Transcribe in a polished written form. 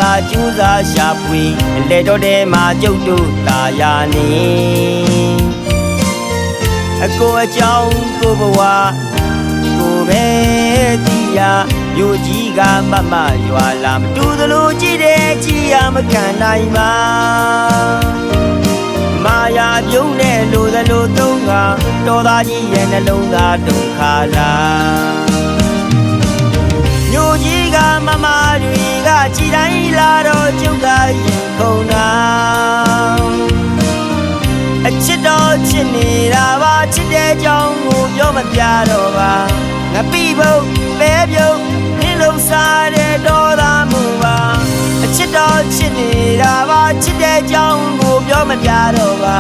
သာကျူးစာရှာဖွေလေတော်ထဲမှာကျုပ်တို့သာယာနေအကိုအကြောင်းကိုဘဝကိုပဲတီးရမြို့ကြီးကမမရွာလာမတူသလိုကြည့်တယ်ကြည်ရမခံနိုင်ပါမာယာပြုံးနဲ့လိုသလိုသုံးကတော်သားကြီးရဲ့နှလုံးသားဒုက္ခလားမြို့ကြီးကမမတွေကကြည်တိုင်းလာတော့ကျုပ်ကရင်ခုန်တာအချစ်တော်ချစ်နေတာပါချစ်တဲ့ကြောင်းကိုပြောမပြတော့ပါငါပြီဖို့ပဲပြုံးနှလုံးစားတဲ့တော်သားမူပါအချစ်တော်ချစ်နေတာပါချစ်တဲ့ကြောင်းကိုပြောမပြတော့ပါ